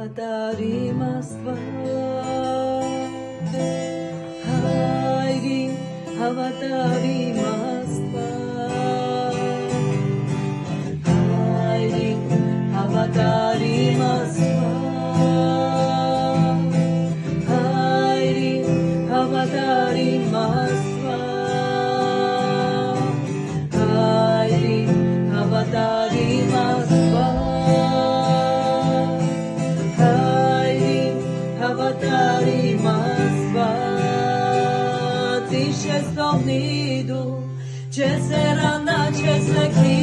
հավատարիմ Աստված, Հայրին հավատարիմ Աստված, Հայրին հավատարիմ Աստված, Հայրին հավատարիմ Աստված, Հայրին հավատարիմ Աստված, հավատարիմ Աստված, ինչ ես թողնի դու, չես հեռանա, չես լքվի,